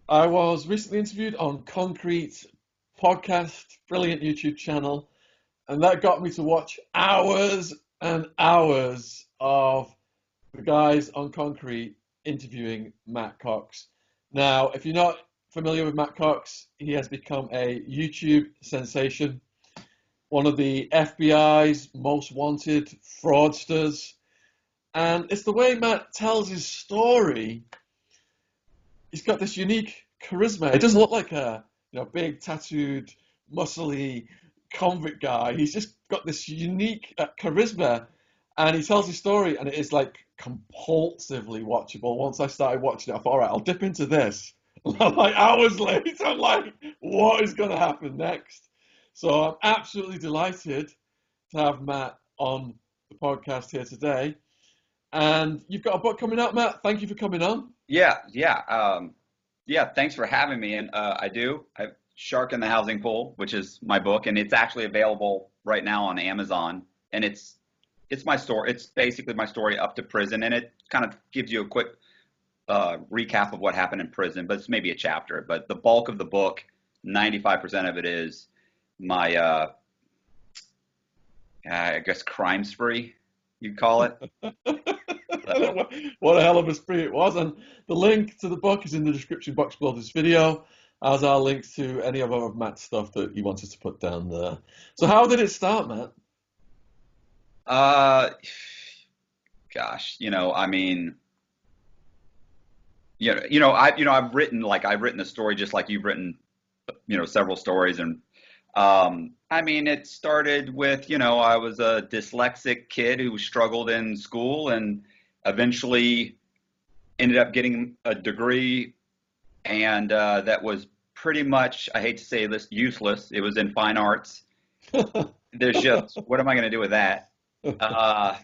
I was recently interviewed on Concrete podcast, brilliant YouTube channel, and that got me to watch hours and hours of the guys on Concrete interviewing Matt Cox. Now, if you're not familiar with Matt Cox, he has become a YouTube sensation, one of the FBI's most wanted fraudsters. And it's the way Matt tells his story. He's got this unique charisma. It doesn't look like a big tattooed, muscly convict guy. He's just got this unique charisma, and he tells his story, and it is like compulsively watchable. Once I started watching it, I thought, all right, I'll dip into this. Like hours later, I'm like, what is going to happen next? So I'm absolutely delighted to have Matt on the podcast here today. And you've got a book coming out, Matt. Thank you for coming on. Yeah. Thanks for having me. And I do. I Shark in the Housing Pool, which is my book, and it's actually available right now on Amazon. And it's my story. It's basically my story up to prison, and it kind of gives you a quick recap of what happened in prison. But it's maybe a chapter. But the bulk of the book, 95% of it is my, I guess, crime spree, you'd call it. What a hell of a spree it was. And the link to the book is in the description box below this video, as are links to any of Matt's stuff that he wants us to put down there. So how did it start, Matt? Uh, Gosh, I mean, I've written a story just like you've written, several stories, and I mean, it started with, I was a dyslexic kid who struggled in school and eventually ended up getting a degree, and that was pretty much, I hate to say this, useless. It was in fine arts. There's just, what am I going to do with that? Uh,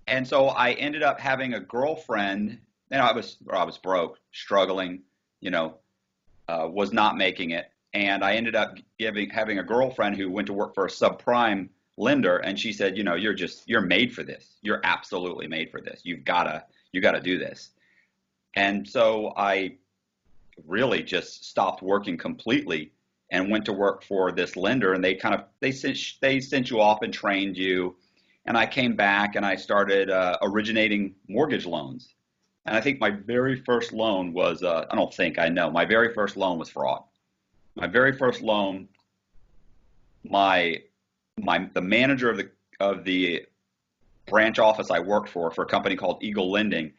and so I ended up having a girlfriend, and I was broke, struggling, you know, was not making it. And I ended up having a girlfriend who went to work for a subprime lender, and she said, you're made for this. You're absolutely made for this. You gotta do this. And so I really just stopped working completely and went to work for this lender, and they sent you off and trained you. And I came back and I started originating mortgage loans. And I think my very first loan was, I don't think I know, my very first loan was fraud. My very first loan, my the manager of the branch office I worked for a company called Eagle Lending,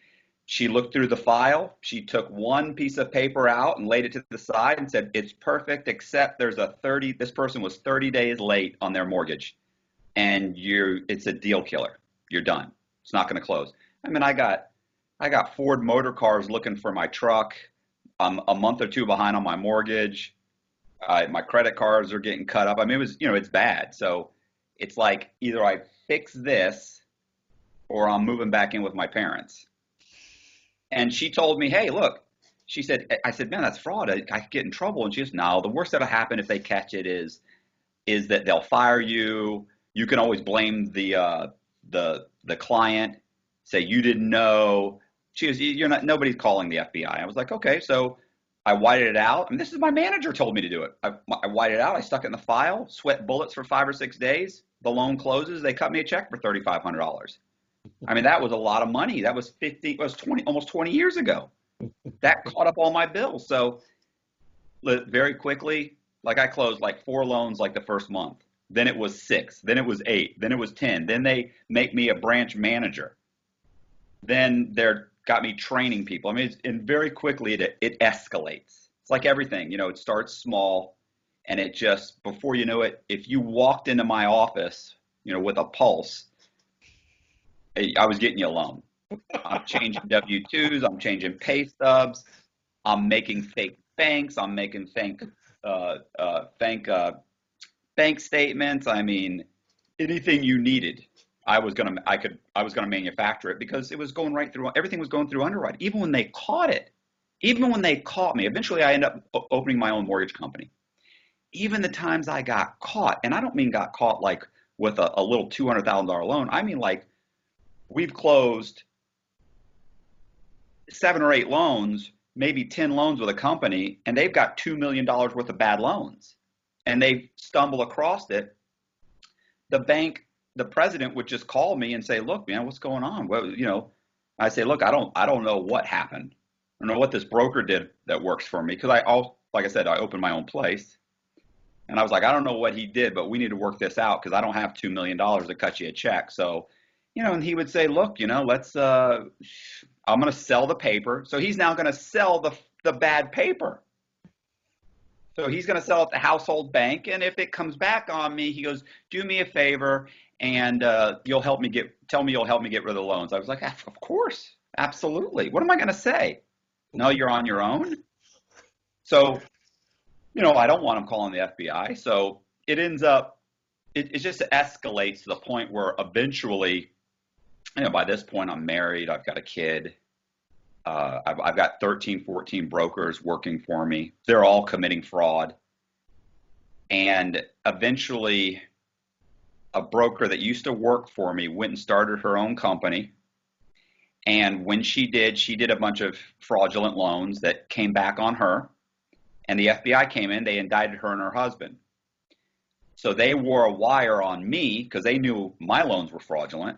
she looked through the file. She took one piece of paper out and laid it to the side and said, "It's perfect, except this person was 30 days late on their mortgage, and it's a deal killer. You're done. It's not going to close." I mean, I got Ford Motor Cars looking for my truck. I'm a month or two behind on my mortgage. My credit cards are getting cut up. I mean, it's bad. So it's like either I fix this or I'm moving back in with my parents. And she told me, "Hey, look," I said, "Man, that's fraud. I could get in trouble." And she says, "No, the worst that'll happen if they catch it is that they'll fire you. You can always blame the client, say you didn't know." She goes, nobody's calling the FBI. I was like, okay, so I whited it out. I mean, this is my manager told me to do it. I whited it out. I stuck it in the file, sweat bullets for 5 or 6 days. The loan closes. They cut me a check for $3,500. I mean, that was a lot of money. That was 20, almost 20 years ago. That caught up all my bills. So very quickly, like I closed like 4 loans like the first month. Then it was 6. Then it was 8. Then it was 10. Then they make me a branch manager. Then they're got me training people. I mean, and very quickly it escalates. It's like everything, it starts small, and it just, before you know it, if you walked into my office, with a pulse, I was getting you a loan. I'm changing W-2s, I'm changing pay stubs, I'm making fake banks, I'm making fake bank statements. I mean, anything you needed. I was gonna manufacture it because it was going right through. Everything was going through underwriting. Even when they caught it, even when they caught me, eventually I ended up opening my own mortgage company. Even the times I got caught, and I don't mean got caught like with a little $200,000 loan. I mean like we've closed 7 or 8 loans, maybe 10 loans with a company and they've got $2 million worth of bad loans and they stumble across it, the bank, the president would just call me and say, look, man, what's going on? Well, I say, look, I don't know what happened. I don't know what this broker did that works for me. Cause like I said, I opened my own place and I was like, I don't know what he did, but we need to work this out. Cause I don't have $2 million to cut you a check. So, and he would say, look, let's, I'm going to sell the paper. So he's now going to sell the bad paper. So he's going to sell it to Household Bank. And if it comes back on me, he goes, do me a favor and tell me you'll help me get rid of the loans. I was like, of course, absolutely. What am I going to say? No, you're on your own. So, I don't want him calling the FBI. So it ends up, it just escalates to the point where eventually, by this point I'm married, I've got a kid. I've got 13, 14 brokers working for me. They're all committing fraud. And eventually a broker that used to work for me went and started her own company. And when she did a bunch of fraudulent loans that came back on her. And the FBI came in, they indicted her and her husband. So they wore a wire on me because they knew my loans were fraudulent.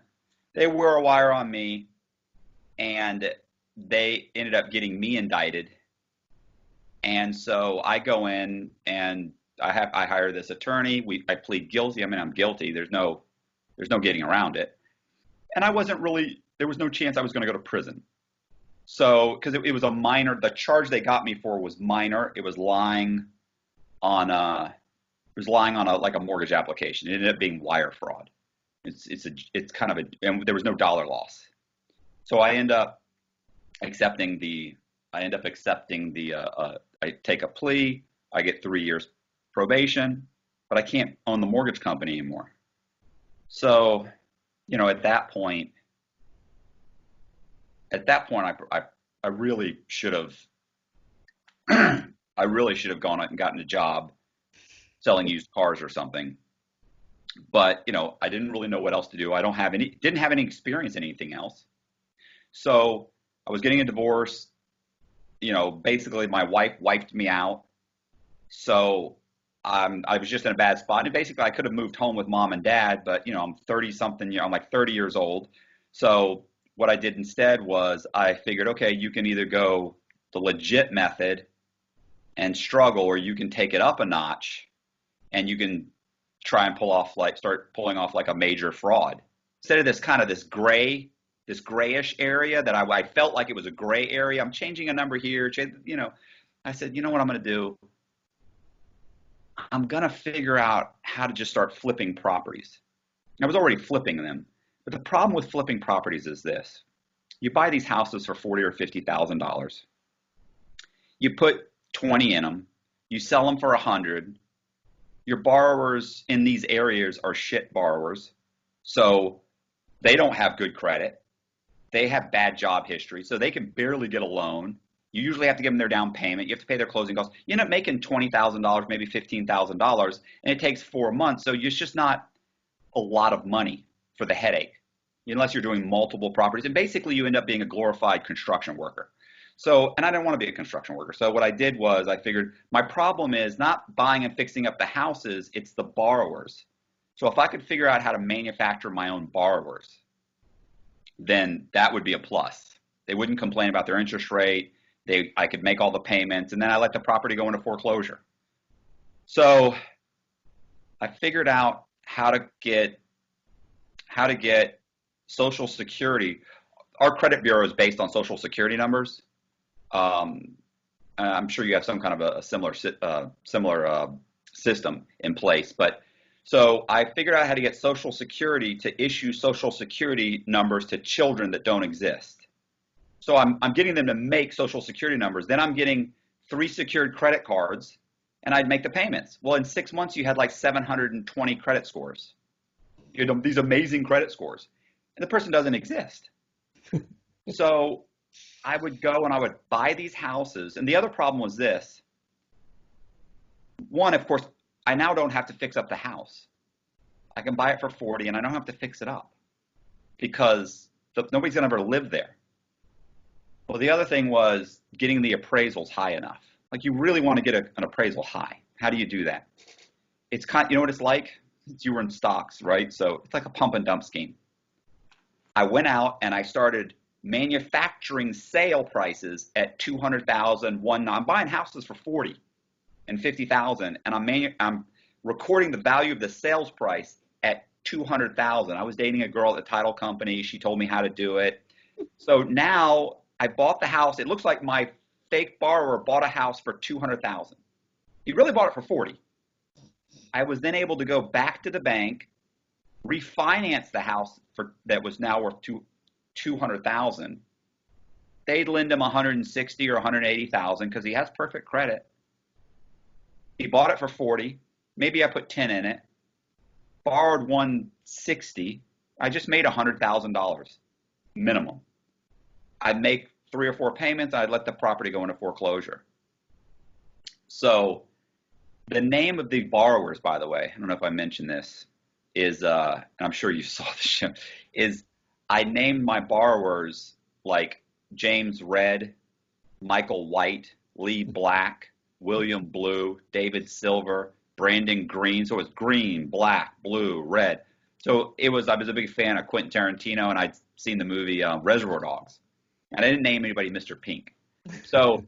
They wore a wire on me and they ended up getting me indicted. And so I go in and I hire this attorney. I plead guilty. I mean, I'm guilty. There's no getting around it. And there was no chance I was going to go to prison. So, because it was a minor, the charge they got me for was minor. It was lying on a mortgage application. It ended up being wire fraud. It's kind of and there was no dollar loss. So I end up accepting I take a plea. I get 3 years probation, but I can't own the mortgage company anymore. So, at that point, I really should have, gone out and gotten a job selling used cars or something. But, I didn't really know what else to do. Didn't have any experience in anything else. So I was getting a divorce. Basically my wife wiped me out. So I was just in a bad spot. And basically I could have moved home with mom and dad, but I'm 30 something, I'm like 30 years old. So what I did instead was I figured, okay, you can either go the legit method and struggle, or you can take it up a notch and you can try and start pulling off like a major fraud. Instead of this grayish area that I felt like it was a gray area. I'm changing a number here. I said, what I'm going to do? I'm going to figure out how to just start flipping properties. I was already flipping them. But the problem with flipping properties is this. You buy these houses for $40,000 or $50,000. You put 20 in them. You sell them for 100. Your borrowers in these areas are shit borrowers. So they don't have good credit. They have bad job history. So they can barely get a loan. You usually have to give them their down payment. You have to pay their closing costs. You end up making $20,000, maybe $15,000, and it takes 4 months. So it's just not a lot of money for the headache, unless you're doing multiple properties. And basically you end up being a glorified construction worker. So, and I didn't want to be a construction worker. So what I did was I figured my problem is not buying and fixing up the houses, it's the borrowers. So if I could figure out how to manufacture my own borrowers, then that would be a plus. They wouldn't complain about their interest rate. I could make all the payments, and then I let the property go into foreclosure. So I figured out how to get Social Security. Our credit bureau is based on Social Security numbers. I'm sure you have some kind of a similar system in place. But so I figured out how to get Social Security to issue Social Security numbers to children that don't exist. So I'm getting them to make Social Security numbers. Then I'm getting 3 secured credit cards, and I'd make the payments. Well, in 6 months, you had like 720 credit scores. These amazing credit scores. And the person doesn't exist. So I would go and I would buy these houses. And the other problem was this. One, of course, I now don't have to fix up the house. I can buy it for 40 and I don't have to fix it up because nobody's going to ever live there. Well, the other thing was getting the appraisals high enough. Like you really want to get an appraisal high. How do you do that? It's you know what it's like? You were in stocks, right? So it's like a pump and dump scheme. I went out and I started manufacturing sale prices at 200,000. I'm buying houses for 40 and 50,000, and I'm recording the value of the sales price at 200,000. I was dating a girl at the title company. She told me how to do it. So now I bought the house. It looks like my fake borrower bought a house for 200,000. He really bought it for 40. I was then able to go back to the bank, refinance the house that was now worth 200,000. They'd lend him 160 or 180,000 because he has perfect credit. He bought it for 40. Maybe I put 10 in it. Borrowed 160. I just made $100,000 minimum. I'd make 3 or 4 payments. I'd let the property go into foreclosure. So the name of the borrowers, by the way, I don't know if I mentioned this, is, and I'm sure you saw the show, is I named my borrowers like James Red, Michael White, Lee Black, William Blue, David Silver, Brandon Green. So it was green, black, blue, red. So I was a big fan of Quentin Tarantino, and I'd seen the movie Reservoir Dogs. And I didn't name anybody Mr. Pink. So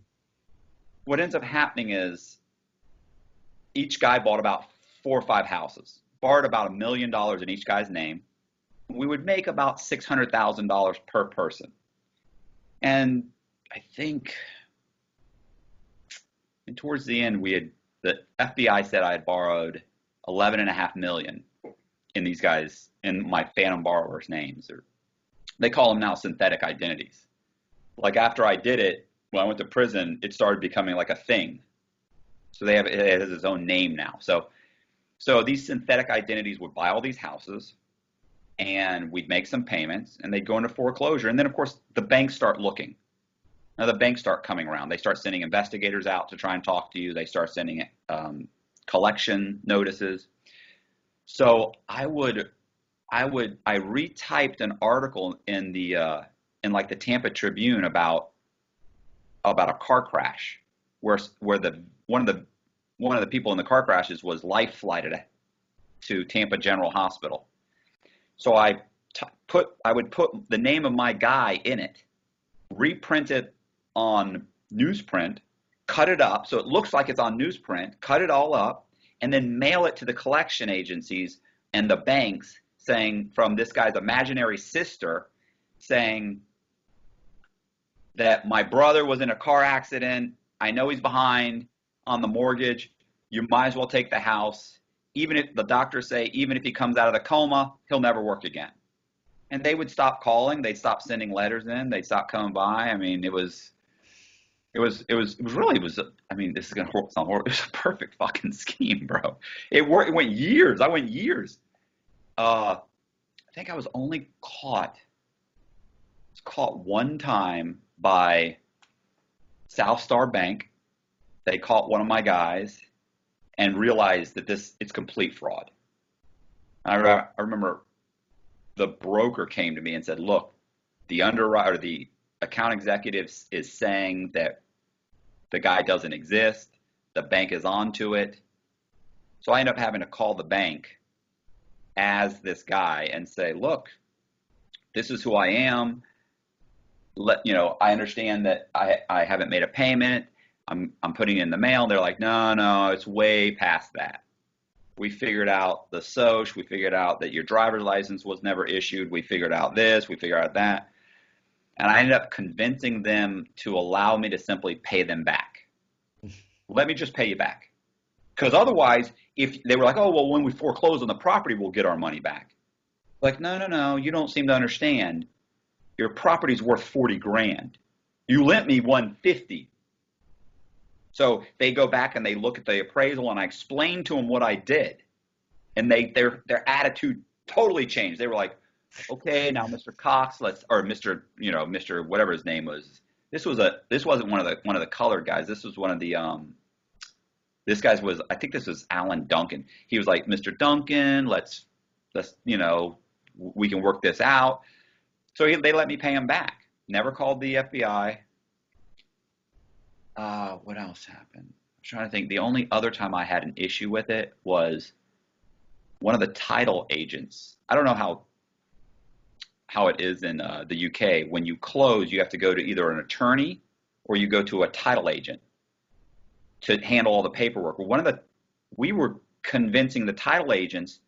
what ends up happening is each guy bought about 4 or 5 houses, borrowed about $1 million in each guy's name. We would make about $600,000 per person. And I think towards the end, the FBI said I had borrowed $11.5 million in these guys, in my phantom borrowers' names. They call them now synthetic identities. Like after I did it, when I went to prison, it started becoming like a thing. So it has its own name now. So these synthetic identities would buy all these houses, and we'd make some payments, and they'd go into foreclosure. And then, of course, the banks start looking. Now the banks start coming around. They start sending investigators out to try and talk to you. They start sending collection notices. So I retyped an article in like the Tampa Tribune about a car crash where one of the people in the car crashes was life flighted to Tampa General Hospital. So I would put the name of my guy in it, reprint it on newsprint, cut it up so it looks like it's on newsprint, cut it all up, and then mail it to the collection agencies and the banks saying, from this guy's imaginary sister, saying that my brother was in a car accident. I know he's behind on the mortgage. You might as well take the house. Even if the doctors say, even if he comes out of the coma, he'll never work again. And they would stop calling. They'd stop sending letters in. They'd stop coming by. I mean, it was, I mean, this is going to sound horrible. It was a perfect fucking scheme, bro. It worked. It went years. I went years. I think I was only caught one time by South Star Bank. They caught one of my guys and realized that it's complete fraud. I remember the broker came to me and said, look, the account executive is saying that the guy doesn't exist. The bank is onto it. So I ended up having to call the bank as this guy and say, look, this is who I am. I understand that I haven't made a payment. I'm putting it in the mail. They're like, no, it's way past that. We figured out the SOCH. We figured out that your driver's license was never issued. We figured out this. We figured out that. And I ended up convincing them to allow me to simply pay them back. Let me just pay you back. Because otherwise, if they were like, oh, well, when we foreclose on the property, we'll get our money back. Like, no, you don't seem to understand. Your property's worth 40 grand. You lent me 150. So they go back and they look at the appraisal, and I explain to them what I did. And their attitude totally changed. They were like, okay, now Mr. Cox, or Mr. whatever his name was. This wasn't one of the colored guys. This was one of the this guy's was, I think this was Alan Duncan. He was like, Mr. Duncan, let's we can work this out. So they let me pay him back. Never called the FBI. What else happened? I'm trying to think. The only other time I had an issue with it was one of the title agents. I don't know how it is in the UK. When you close, you have to go to either an attorney or you go to a title agent to handle all the paperwork. Well, we were convincing the title agents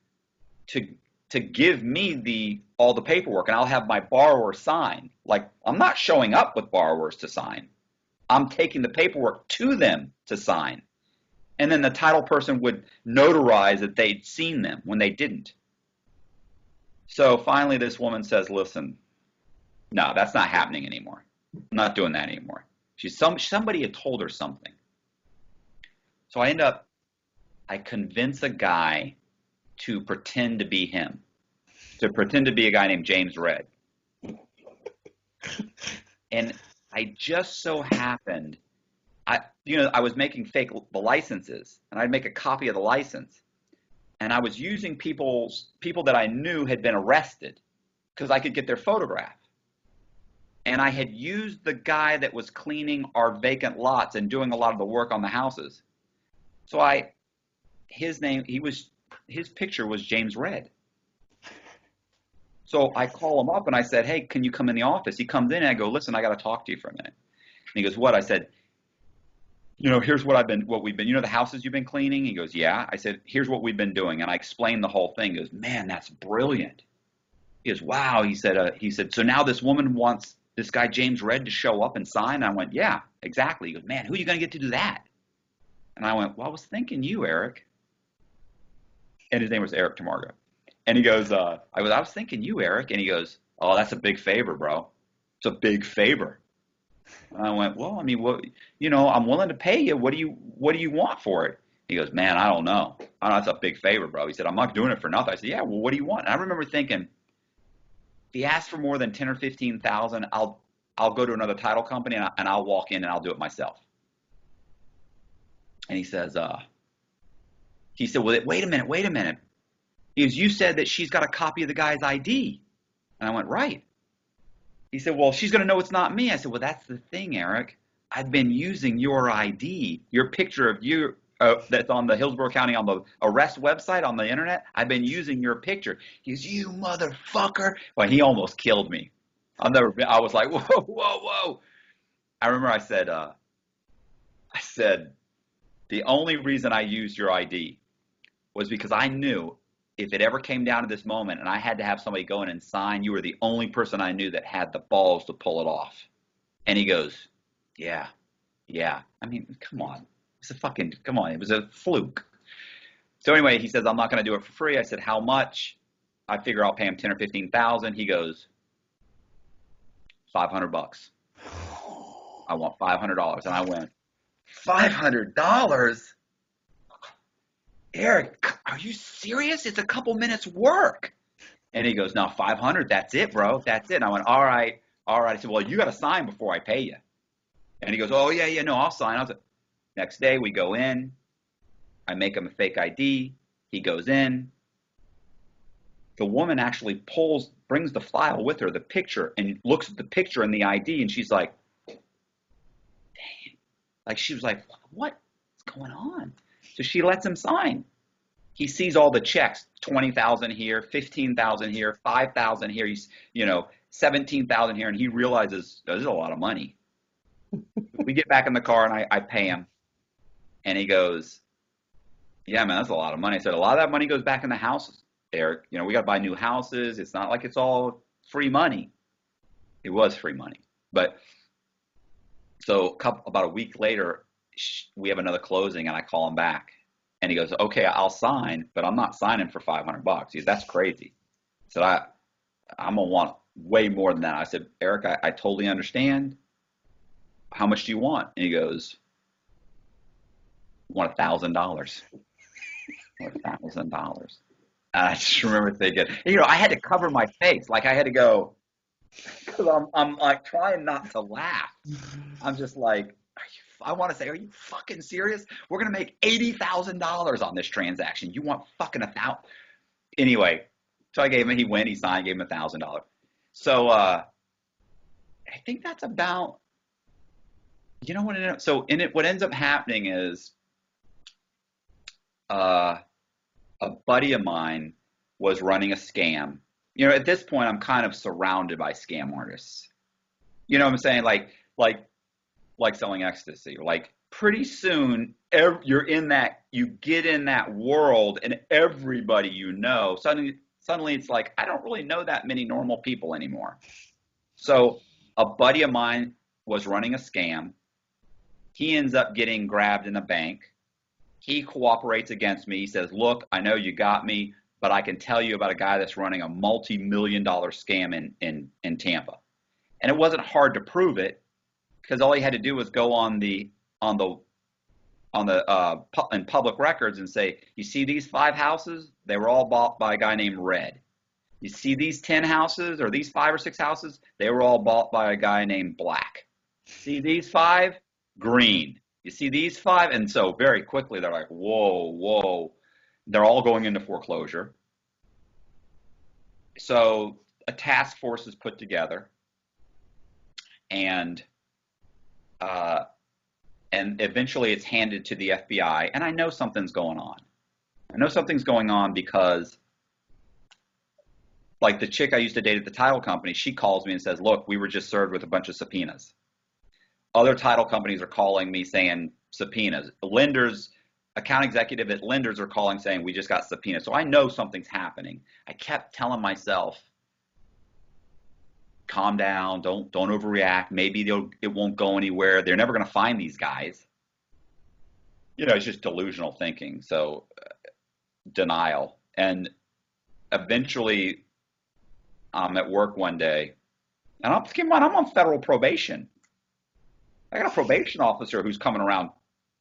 to give me all the paperwork, and I'll have my borrower sign. Like, I'm not showing up with borrowers to sign. I'm taking the paperwork to them to sign. And then the title person would notarize that they'd seen them when they didn't. So finally this woman says, listen, no, that's not happening anymore. I'm not doing that anymore. Somebody had told her something. So I convince a guy to pretend to be him, to pretend to be a guy named James Red. And I just so happened, I was making fake the licenses, and I'd make a copy of the license, and I was using people that I knew had been arrested because I could get their photograph. And I had used the guy that was cleaning our vacant lots and doing a lot of the work on the houses. So his picture was James Red. So I call him up and I said, hey, can you come in the office? He comes in and I go, listen, I got to talk to you for a minute. And he goes, what? I said, here's what we've been, the houses you've been cleaning? He goes, yeah. I said, here's what we've been doing. And I explained the whole thing. He goes, man, that's brilliant. He goes, wow. He said, so now this woman wants this guy, James Red, to show up and sign? And I went, yeah, exactly. He goes, man, who are you going to get to do that? And I went, well, I was thinking you, Eric. And his name was Eric Tamargo. And he goes, I was thinking you, Eric. And he goes, oh, that's a big favor, bro. It's a big favor. And I went, well, I mean, I'm willing to pay you. What do you want for it? He goes, man, I don't know. That's a big favor, bro. He said, I'm not doing it for nothing. I said, yeah, well, what do you want? And I remember thinking, if he asks for more than 10 or 15,000, I'll go to another title company and I'll walk in and I'll do it myself. And he said, well, wait a minute. He goes, you said that she's got a copy of the guy's ID. And I went, right. He said, well, she's going to know it's not me. I said, well, that's the thing, Eric. I've been using your ID, your picture of you that's on the Hillsborough County on the arrest website on the internet. I've been using your picture. He goes, you motherfucker. Well, he almost killed me. I was like, whoa. I remember I said, the only reason I used your ID was because I knew if it ever came down to this moment and I had to have somebody go in and sign, you were the only person I knew that had the balls to pull it off. And he goes, yeah. I mean, come on. It was a fluke. So anyway, he says, I'm not going to do it for free. I said, how much? I figure I'll pay him 10 or 15,000. He goes, $500. I want $500. And I went, $500? Eric, are you serious? It's a couple minutes work. And he goes, no, 500. That's it, bro. That's it. And I went, all right. I said, well, you got to sign before I pay you. And he goes, oh, yeah, no, I'll sign. I was like, next day we go in. I make him a fake ID. He goes in. The woman actually brings the file with her, the picture, and looks at the picture and the ID. And she's like, dang. Like, she was like, what's going on? So she lets him sign. He sees all the checks, 20,000 here, 15,000 here, 5,000 here, he's, 17,000 here, and he realizes this is a lot of money. We get back in the car and I pay him. And he goes, yeah, man, that's a lot of money. I said, a lot of that money goes back in the houses, Eric. We got to buy new houses. It's not like it's all free money. It was free money. But so about a week later, we have another closing and I call him back and he goes, okay, I'll sign, but I'm not signing for $500. He said, that's crazy. I said, I'm going to want way more than that. I said, Eric, I totally understand. How much do you want? And he goes, I want $1,000. $1,000. And I just remember thinking, I had to cover my face. Like I had to go, because I'm like trying not to laugh. I'm just like, I want to say, are you fucking serious? We're going to make $80,000 on this transaction. You want fucking $1,000? Anyway, so I gave him, he went, he signed, gave him $1,000. So I think that's about You know what? What ends up happening is uh, a buddy of mine was running a scam. At this point, I'm kind of surrounded by scam artists. You know what I'm saying? Like selling ecstasy. Like pretty soon, you get in that world, and everybody suddenly it's like I don't really know that many normal people anymore. So a buddy of mine was running a scam. He ends up getting grabbed in a bank. He cooperates against me. He says, "Look, I know you got me, but I can tell you about a guy that's running a multi-million-dollar scam in Tampa." And it wasn't hard to prove it because all he had to do was go in public records and say, "You see these 5 houses? They were all bought by a guy named Red. You see these 10 houses or these 5 or 6 houses? They were all bought by a guy named Black. See these 5? Green. You see these 5?" And so very quickly they're like, whoa, whoa. They're all going into foreclosure. So a task force is put together, and uh, and eventually it's handed to the FBI. And I know something's going on. I know something's going on because, like the chick I used to date at the title company, she calls me and says, "Look, we were just served with a bunch of subpoenas." Other title companies are calling me saying subpoenas. Lenders, account executive at lenders are calling saying we just got subpoenas. So I know something's happening. I kept telling myself, calm down, don't overreact. Maybe it won't go anywhere. They're never going to find these guys. It's just delusional thinking. So denial. And eventually I'm at work one day, and keep in mind, I'm on federal probation. I got a probation officer who's coming around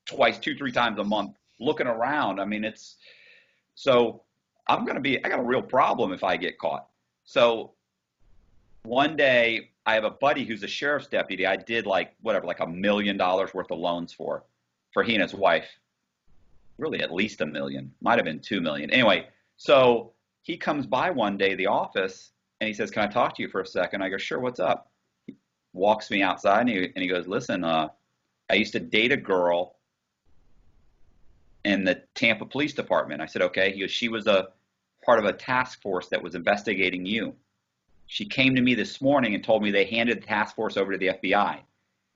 twice, 2, 3 times a month looking around. I mean, so I got a real problem if I get caught. So one day I have a buddy who's a sheriff's deputy. I did like $1 million worth of loans for he and his wife. Really at least $1 million, might have been $2 million. Anyway, so he comes by one day, the office, and he says, "Can I talk to you for a second?" I go, "Sure, what's up?" He walks me outside, and he goes, "Listen, I used to date a girl in the Tampa Police Department." I said, "Okay." He goes, "She was a part of a task force that was investigating you. She came to me this morning and told me they handed the task force over to the FBI."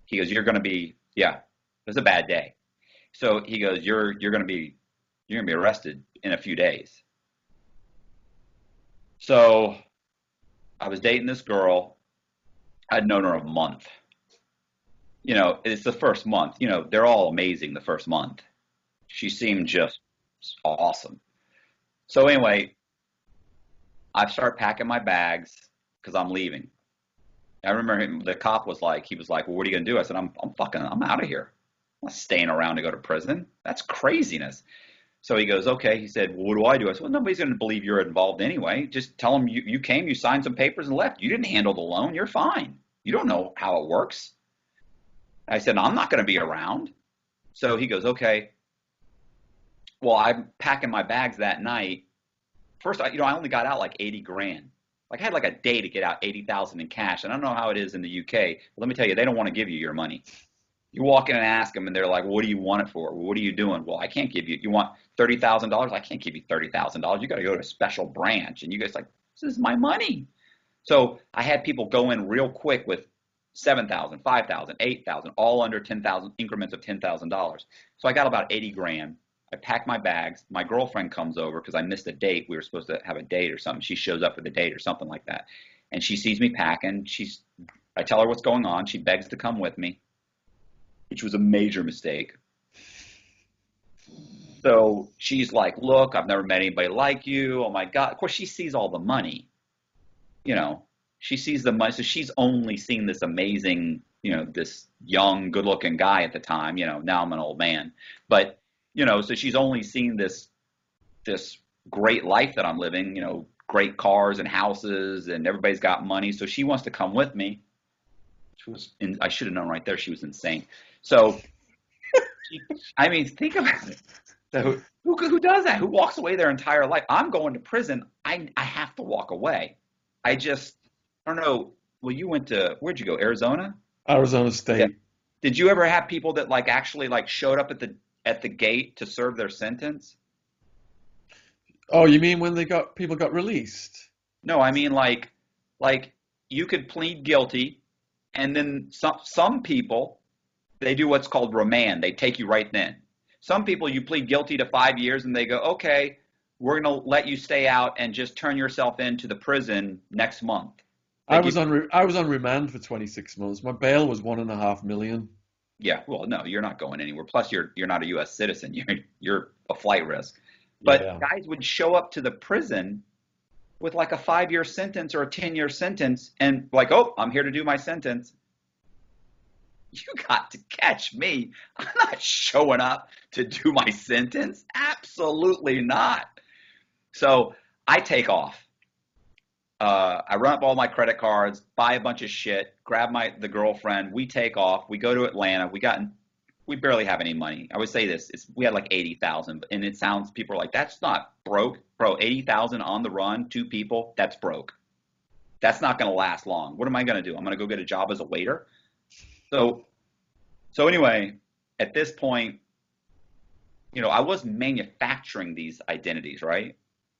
He goes, yeah, it was a bad day. So he goes, you're going to be arrested in a few days." So I was dating this girl. I'd known her a month. It's the first month. They're all amazing the first month. She seemed just awesome. So anyway, I start packing my bags because I'm leaving. I remember the cop was like, "Well, what are you gonna do?" I said, I'm out of here. I'm not staying around to go to prison. That's craziness." So he goes, "Okay." He said, "Well, what do I do?" I said, "Well, nobody's going to believe you're involved anyway. Just tell them you came, you signed some papers and left. You didn't handle the loan. You're fine. You don't know how it works." I said, "I'm not going to be around." So he goes, "Okay." Well, I'm packing my bags that night. First, I only got out like 80 grand. Like I had like a day to get out 80,000 in cash. And I don't know how it is in the UK. But let me tell you, they don't want to give you your money. You walk in and ask them, and they're like, "What do you want it for? What are you doing?" "Well, I can't give you. You want $30,000? I can't give you $30,000. You got to go to a special branch." And you guys like, "This is my money." So I had people go in real quick with 7,000, 5,000, 8,000, all under 10,000 increments of $10,000. So I got about 80 grand. I pack my bags. My girlfriend comes over because I missed a date. We were supposed to have a date or something. She shows up for the date or something like that. And she sees me packing. I tell her what's going on. She begs to come with me, which was a major mistake. So she's like, "Look, I've never met anybody like you. Oh my God." Of course, she sees all the money. She sees the money. So she's only seen this amazing, this young, good looking guy at the time. Now I'm an old man. But, so she's only seen this great life that I'm living, great cars and houses, and everybody's got money. So she wants to come with me. I should have known right there she was insane. So, I mean, think about it. So who does that? Who walks away their entire life? I'm going to prison. I have to walk away. I don't know. Well, where'd you go? Arizona? Arizona Yeah. State. Did you ever have people that like actually like showed up at the gate to serve their sentence? Oh, you mean when people got released? No, I mean like you could plead guilty, and then some people they do what's called remand. They take you right then. Some people you plead guilty to 5 years and they go, okay, we're gonna let you stay out and just turn yourself into the prison next month. They give I was on remand for 26 months. My bail was 1.5 million. Yeah, well, no, you're not going anywhere. Plus, you're not a U.S. citizen. You're a flight risk. But Yeah. guys would show up to the prison with like a 5 year sentence or a 10 year sentence, and like, oh, I'm here to do my sentence. You got to catch me. I'm not showing up to do my sentence. Absolutely not. So I take off. I run up all my credit cards, buy a bunch of shit, grab the girlfriend. We take off. We go to Atlanta. We barely have any money. I would say this: we had like 80,000, and it sounds people are like, that's not broke, bro. 80,000 on the run, two people, that's broke. That's not going to last long. What am I going to do? I'm going to go get a job as a waiter. So anyway, at this point, I was manufacturing these identities, right?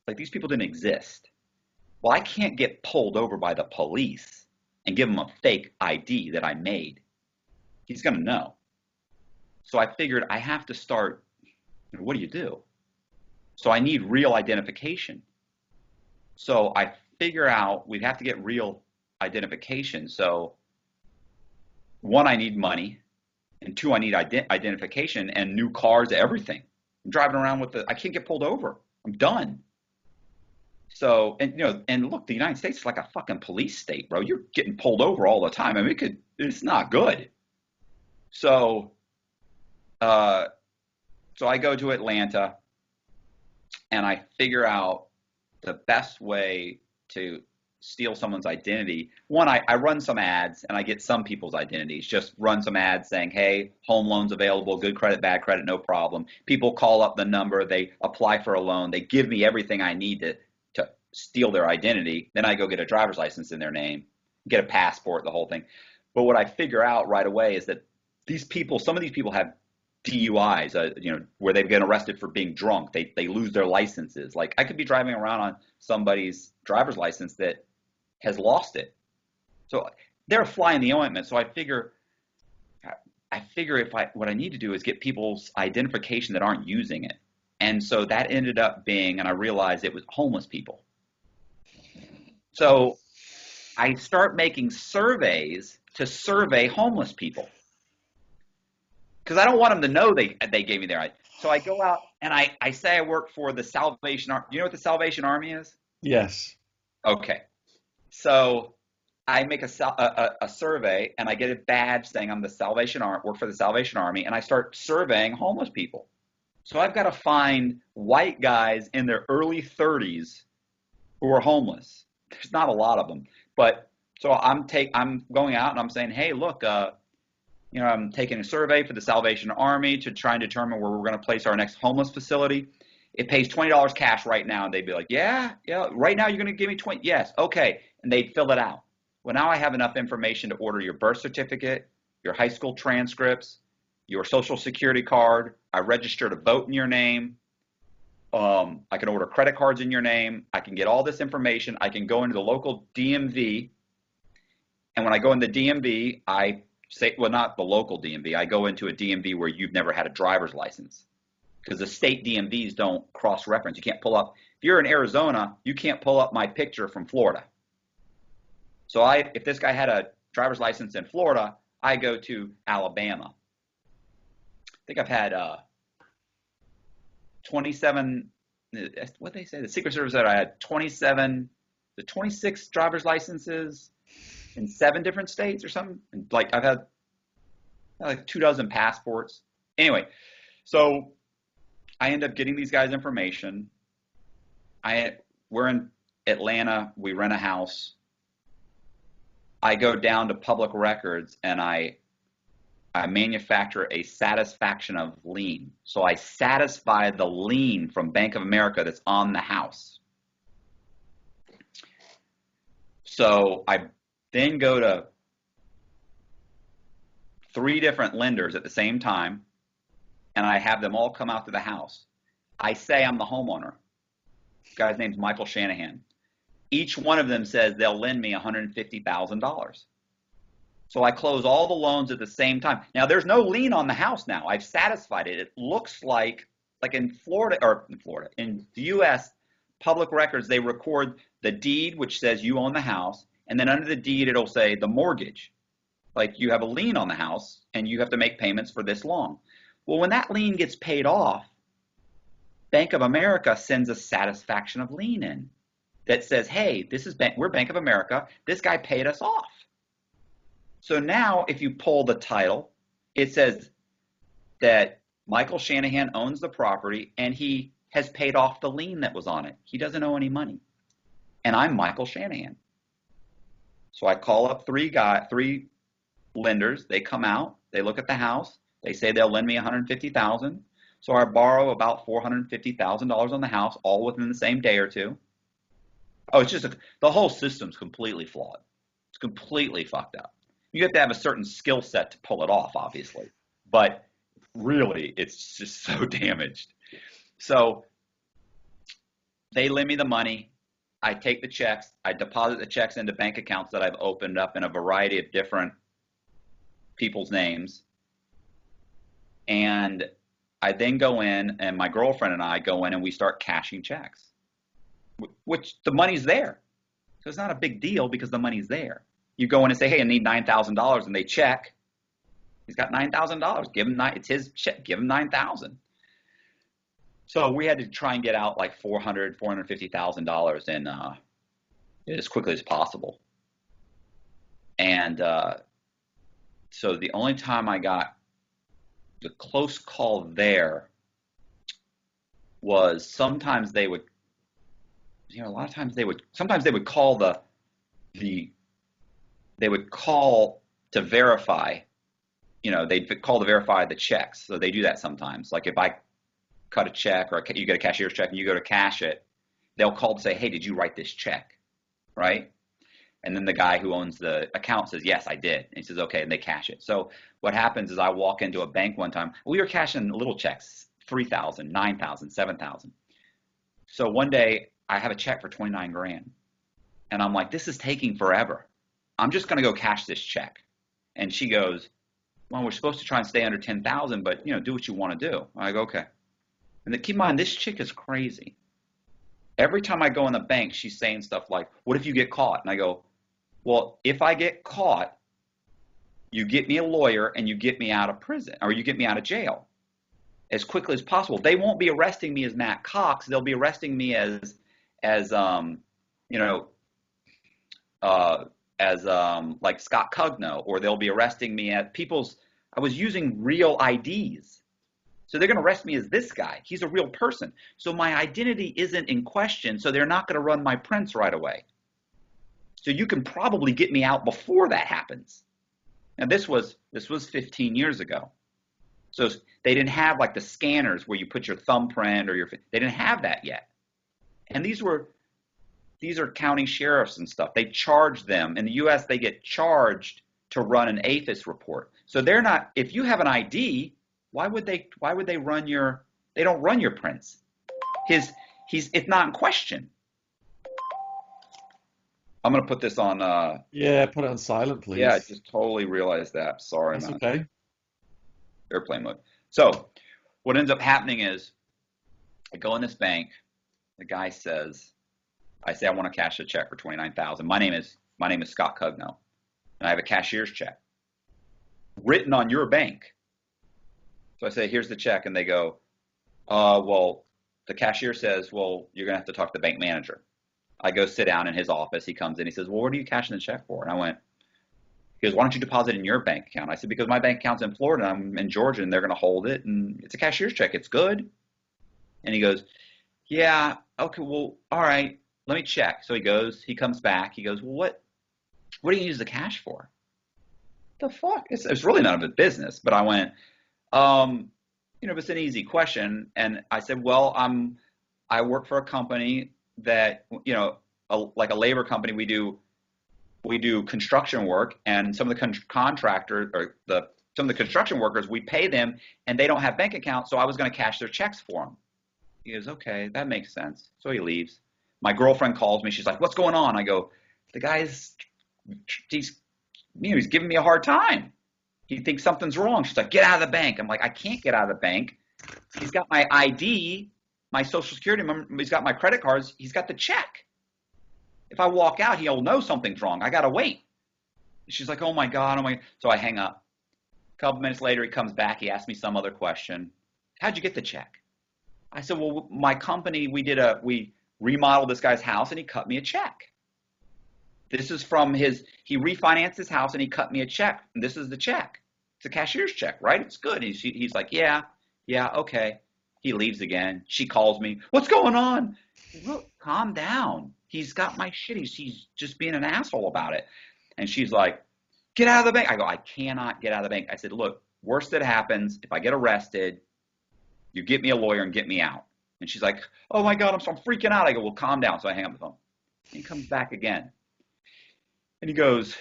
Like these people didn't exist. Well, I can't get pulled over by the police and give him a fake ID that I made. He's going to know. So I figured I have to start, what do you do? So I need real identification. So I figure out we'd have to get real identification. So one, I need money. And two, I need identification and new cars, everything. I'm driving around I can't get pulled over. I'm done. So, and look, the United States is like a fucking police state, bro. You're getting pulled over all the time. I mean, it's not good. So, I go to Atlanta and I figure out the best way to steal someone's identity. One, I run some ads and I get some people's identities. Just run some ads saying, hey, home loans available, good credit, bad credit, no problem. People call up the number, they apply for a loan, they give me everything I need to steal their identity. Then I go get a driver's license in their name, get a passport, the whole thing. But what I figure out right away is that some of these people have DUIs, where they've been arrested for being drunk. They lose their licenses. Like I could be driving around on somebody's driver's license that has lost it. So they're flying the ointment. So I figure what I need to do is get people's identification that aren't using it. And so that ended up being, and I realized it was homeless people. So I start making surveys to survey homeless people because I don't want them to know they gave me their ID. So I go out and I say I work for the Salvation Army. Do you know what the Salvation Army is? Yes. Okay. So I make a survey and I get a badge saying I'm work for the Salvation Army, and I start surveying homeless people. So I've got to find white guys in their early 30s who are homeless. There's not a lot of them, but so I'm going out and I'm saying, hey, look, I'm taking a survey for the Salvation Army to try and determine where we're going to place our next homeless facility. It pays $20 cash right now, and they'd be like, yeah, right now you're going to give me 20, yes, okay, and they'd fill it out. Well, now I have enough information to order your birth certificate, your high school transcripts, your social security card. I register to vote in your name. I can order credit cards in your name. I can get all this information. I can go into the local DMV. And when I go in the DMV, I say, well, not the local DMV. I go into a DMV where you've never had a driver's license because the state DMVs don't cross-reference. You can't pull up. If you're in Arizona, you can't pull up my picture from Florida. So if this guy had a driver's license in Florida, I go to Alabama. I think I've had 27, what they say, the Secret Service said I had 26 driver's licenses in 7 different states or something. And like I've had like 24 passports. Anyway, so I end up getting these guys information. We're in Atlanta. We rent a house. I go down to public records and I manufacture a satisfaction of lien. So I satisfy the lien from Bank of America that's on the house. So I then go to 3 different lenders at the same time, and I have them all come out to the house. I say I'm the homeowner. The guy's name's Michael Shanahan. Each one of them says they'll lend me $150,000. So I close all the loans at the same time. Now, there's no lien on the house now. I've satisfied it. It looks like in in the U.S., public records, they record the deed, which says you own the house, and then under the deed, it'll say the mortgage. Like you have a lien on the house, and you have to make payments for this long. Well, when that lien gets paid off, Bank of America sends a satisfaction of lien in that says, hey, we're Bank of America. This guy paid us off. So now if you pull the title, it says that Michael Shanahan owns the property and he has paid off the lien that was on it. He doesn't owe any money. And I'm Michael Shanahan. So I call up 3 lenders. They come out, they look at the house, they say they'll lend me $150,000. So I borrow about $450,000 on the house, all within the same day or two. Oh, it's just the whole system's completely flawed. It's completely fucked up. You have to have a certain skill set to pull it off, obviously, but really, it's just so damaged. So they lend me the money. I take the checks. I deposit the checks into bank accounts that I've opened up in a variety of different people's names. And I then go in, and my girlfriend and I go in, and we start cashing checks, which the money's there. So it's not a big deal because the money's there. You go in and say, hey, I need $9,000, and they check. He's got $9,000. Give him it's his check. Give him $9,000. So we had to try and get out like $450,000 in as quickly as possible. And so the only time I got the close call there was sometimes they would, a lot of times sometimes they would call they would call to verify, they'd call to verify the checks. So they do that sometimes. Like if I cut a check or you get a cashier's check and you go to cash it, they'll call to say, hey, did you write this check? Right? And then the guy who owns the account says, yes, I did. And he says, okay, and they cash it. So what happens is I walk into a bank one time. We were cashing little checks, $3,000, $9,000, $7,000. So one day I have a check for $29,000. And I'm like, this is taking forever. I'm just going to go cash this check. And she goes, well, we're supposed to try and stay under 10,000, but do what you want to do. I go, okay. And then keep in mind, this chick is crazy. Every time I go in the bank, she's saying stuff like, what if you get caught? And I go, well, if I get caught, you get me a lawyer and you get me out of prison, or you get me out of jail as quickly as possible. They won't be arresting me as Matt Cox. They'll be arresting me as like Scott Cugno, or they'll be arresting me at I was using real IDs. So they're going to arrest me as this guy. He's a real person. So my identity isn't in question. So they're not going to run my prints right away. So you can probably get me out before that happens. Now this was 15 years ago. So they didn't have like the scanners where you put your thumbprint or they didn't have that yet. And these are county sheriffs and stuff. They charge them. In the US, they get charged to run an APHIS report. So they're not, if you have an ID, why would they run they don't run your prints. It's not in question. I'm going to put this on. Yeah, put it on silent, please. Yeah, I just totally realized that. Sorry, That's man. okay. Airplane mode. So what ends up happening is I go in this bank. The guy says, I say I want to cash a check for $29,000. My name is Scott Cugno, and I have a cashier's check written on your bank. So I say, here's the check, and they go, well, the cashier says, well, you're going to have to talk to the bank manager. I go sit down in his office. He comes in. He says, well, what are you cashing the check for? And I went, he goes, why don't you deposit in your bank account? I said, because my bank account's in Florida. I'm in Georgia, and they're going to hold it, and it's a cashier's check. It's good. And he goes, yeah, okay, well, all right, let me check. So he comes back. He goes, well, what do you use the cash for? The fuck? It's really none of his business. But I went, it's an easy question. And I said, well, I work for a company that, like a labor company, we do construction work, and some of the contractors or the some of the construction workers, we pay them and they don't have bank accounts, so I was going to cash their checks for them. He goes, okay, that makes sense. So he leaves. My girlfriend calls me. She's like, what's going on? I go, the guy's, he's giving me a hard time. He thinks something's wrong. She's like, get out of the bank. I'm like, I can't get out of the bank. He's got my ID, my social security number. He's got my credit cards. He's got the check. If I walk out, he'll know something's wrong. I got to wait. She's like, oh my God. So I hang up. A couple minutes later, he comes back. He asks me some other question. How'd you get the check? I said, well, my company, we remodeled this guy's house and he cut me a check. This is from he refinanced his house and he cut me a check. And this is the check. It's a cashier's check, right? It's good. He's like, yeah, okay. He leaves again. She calls me. What's going on? Look, calm down. He's got my shit. He's just being an asshole about it. And she's like, get out of the bank. I go, I cannot get out of the bank. I said, look, worst that happens, if I get arrested, you get me a lawyer and get me out. And she's like, oh my God, I'm freaking out. I go, well, calm down. So I hang up the phone. And he comes back again. And he goes,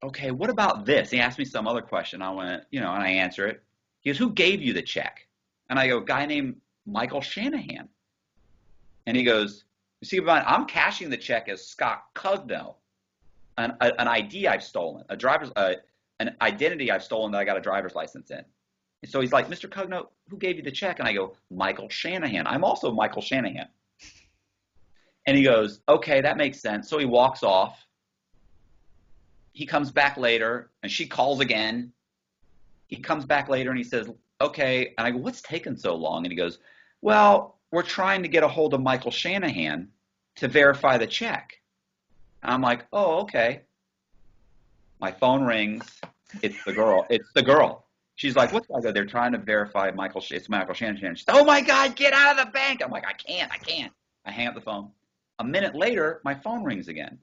okay, what about this? He asked me some other question. I went, and I answer it. He goes, who gave you the check? And I go, a guy named Michael Shanahan. And he goes, you see, I'm cashing the check as Scott Cugno, an ID I've stolen, an identity I've stolen that I got a driver's license in. And so he's like, Mr. Cugno, who gave you the check? And I go, Michael Shanahan. I'm also Michael Shanahan. And he goes, okay, that makes sense. So he walks off. He comes back later, and she calls again. He comes back later, and he says, okay. And I go, what's taking so long? And he goes, well, we're trying to get a hold of Michael Shanahan to verify the check. And I'm like, oh, okay. My phone rings. It's the girl. She's like, what's I go? They're trying to verify it's Michael Shanahan. She's, oh my God, get out of the bank. I'm like, I can't. I hang up the phone. A minute later, my phone rings again.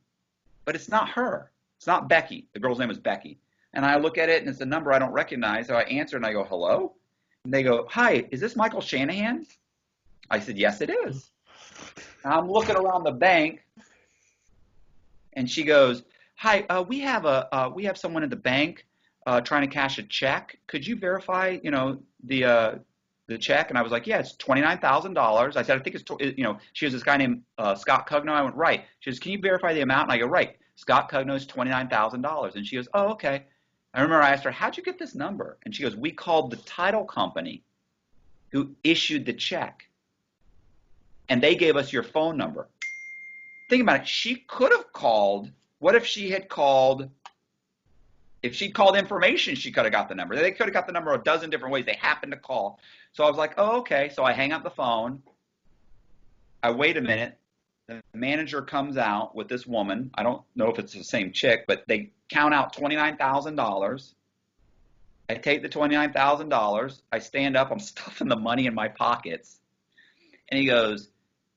But it's not her. It's not Becky. The girl's name is Becky. And I look at it, and it's a number I don't recognize. So I answer, and I go, hello? And they go, hi, is this Michael Shanahan? I said, yes, it is. And I'm looking around the bank, and she goes, hi, we have someone at the bank trying to cash a check. Could you verify, the check? And I was like, yeah, it's $29,000. I said, I think it's, she has this guy named Scott Cugno. I went, right. She goes, can you verify the amount? And I go, right. Scott Cugno's $29,000. And she goes, oh, okay. I remember I asked her, how'd you get this number? And she goes, we called the title company who issued the check. And they gave us your phone number. Think about it. She could have called. What if she had called? If she called information, she could have got the number. They could have got the number a dozen different ways. They happened to call. So I was like, oh, okay. So I hang up the phone. I wait a minute. The manager comes out with this woman. I don't know if it's the same chick, but they count out $29,000. I take the $29,000. I stand up. I'm stuffing the money in my pockets. And he goes,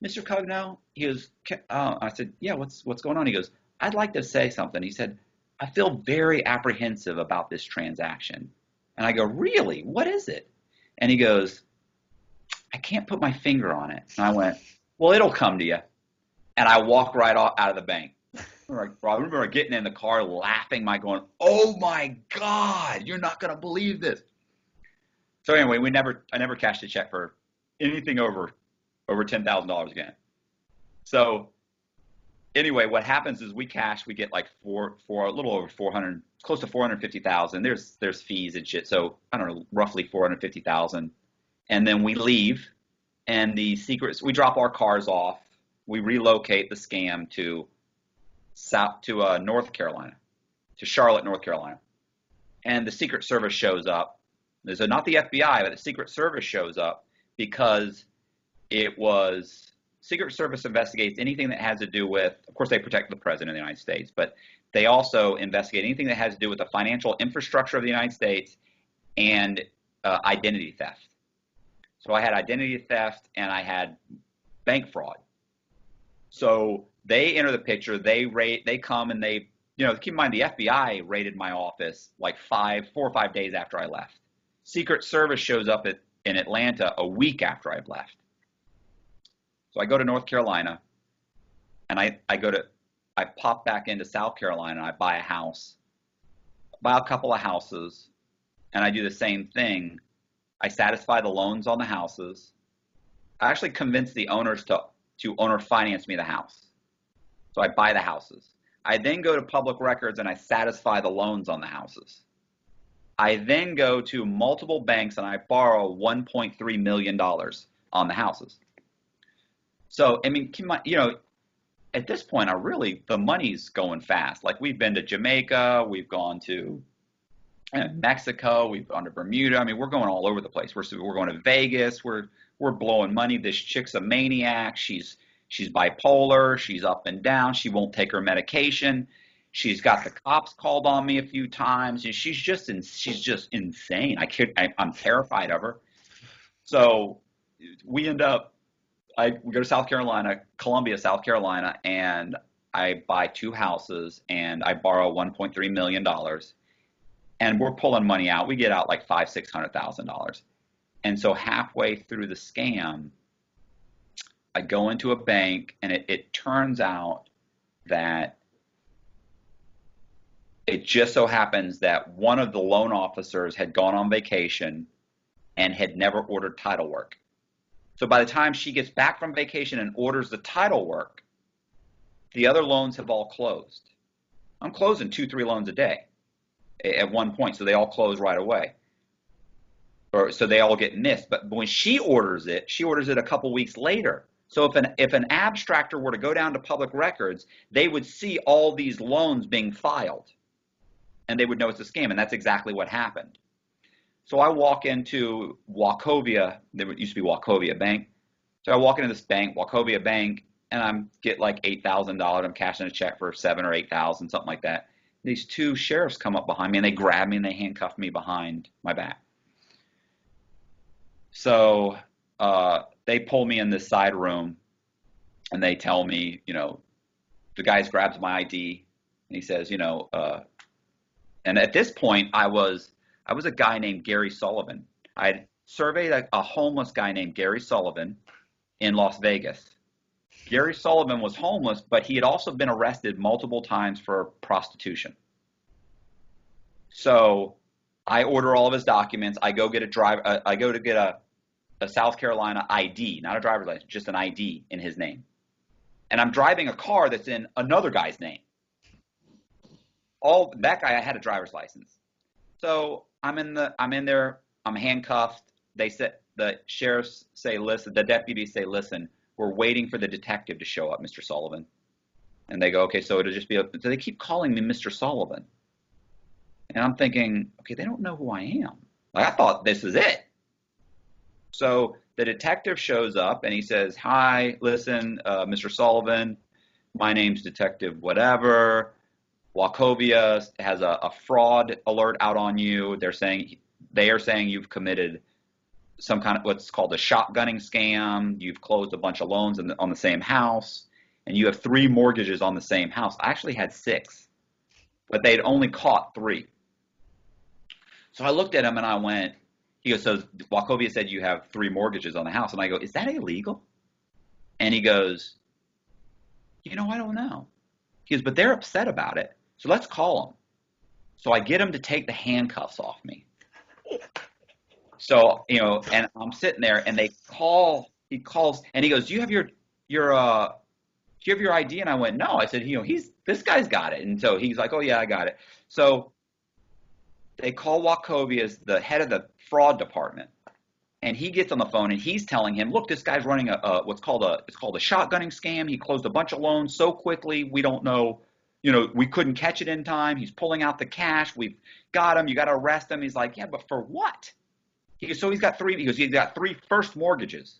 Mr. Cugno? He goes, I said, yeah, what's going on? He goes, I'd like to say something. He said, I feel very apprehensive about this transaction. And I go, really? What is it? And he goes, I can't put my finger on it. And I went, well, it'll come to you. And I walk right out of the bank. I remember getting in the car laughing, going, oh my God, you're not going to believe this. So anyway, I never cashed a check for anything over $10,000 again. So anyway, what happens is we get like for a little over 400, close to 450,000. There's fees and shit. So I don't know, roughly 450,000. And then we leave, and we drop our cars off. We relocate the scam to North Carolina, to Charlotte, North Carolina. And the Secret Service shows up. So not the FBI, but the Secret Service shows up because Secret Service investigates anything that has to do with, of course, they protect the President of the United States, but they also investigate anything that has to do with the financial infrastructure of the United States and identity theft. So I had identity theft and I had bank fraud. So they enter the picture. They come and they, keep in mind the FBI raided my office like 4 or 5 days after I left. Secret Service shows up in Atlanta a week after I've left. So I go to North Carolina, and I pop back into South Carolina, and I buy a house, buy a couple of houses, and I do the same thing. I satisfy the loans on the houses. I actually convince the owners to owner finance me the house. So I buy the houses. I then go to public records and I satisfy the loans on the houses. I then go to multiple banks and I borrow $1.3 million on the houses. So, I mean, at this point, the money's going fast. Like, we've been to Jamaica, we've gone to Mexico, we've gone to Bermuda. I mean, we're going all over the place. We're going to Vegas. We're blowing money. This chick's a maniac. She's bipolar. She's up and down. She won't take her medication. She's got the cops called on me a few times. And she's just insane. I'm terrified of her. So we end up. We go to South Carolina, Columbia, South Carolina, and I buy 2 houses and I borrow $1.3 million. And we're pulling money out. We get out like $500,000-$600,000. And so halfway through the scam, I go into a bank, and it turns out that it just so happens that one of the loan officers had gone on vacation and had never ordered title work. So by the time she gets back from vacation and orders the title work, the other loans have all closed. I'm closing 2-3 loans a day at one point, so they all close right away. Or so they all get missed. But when she orders it a couple weeks later. So if an abstractor were to go down to public records, they would see all these loans being filed, and they would know it's a scam, and that's exactly what happened. So I walk into Wachovia. There used to be Wachovia Bank. So I walk into this bank, Wachovia Bank, and I get like $8,000. I'm cashing a check for $7,000 or $8,000, something like that. These 2 sheriffs come up behind me, and they grab me and they handcuff me behind my back. So they pull me in this side room, and they tell me, the guy grabs my ID, and he says, and at this point I was a guy named Gary Sullivan. I had surveyed a homeless guy named Gary Sullivan in Las Vegas. Gary Sullivan was homeless, but he had also been arrested multiple times for prostitution. So I order all of his documents. I go get a South Carolina ID, not a driver's license, just an ID in his name. And I'm driving a car that's in another guy's name. That guy had a driver's license. So I'm in there, I'm handcuffed. The sheriffs say, listen, the deputies say, listen, we're waiting for the detective to show up, Mr. Sullivan. And they go, okay, so it'll just be so they keep calling me Mr. Sullivan. And I'm thinking, okay, they don't know who I am. Like, I thought this is it. So the detective shows up and he says, hi, listen, Mr. Sullivan, my name's Detective whatever. Wachovia has a fraud alert out on you. They are saying you've committed some kind of what's called a shotgunning scam. You've closed a bunch of loans on the same house, and you have 3 mortgages on the same house. I actually had 6, but they'd only caught 3. So I looked at him and I went, he goes, so Wachovia said you have 3 mortgages on the house. And I go, is that illegal? And he goes, I don't know. He goes, but they're upset about it. So let's call them. So I get him to take the handcuffs off me. So, and I'm sitting there and he calls and he goes, do you have your ID? And I went, no. I said, this guy's got it. And so he's like, oh yeah, I got it. So they call Wachovia as the head of the fraud department. And he gets on the phone and he's telling him, look, this guy's running it's called a shotgunning scam. He closed a bunch of loans so quickly. We don't know, we couldn't catch it in time. He's pulling out the cash. We've got him. You got to arrest him. He's like, yeah, but for what? He's got 3 first mortgages.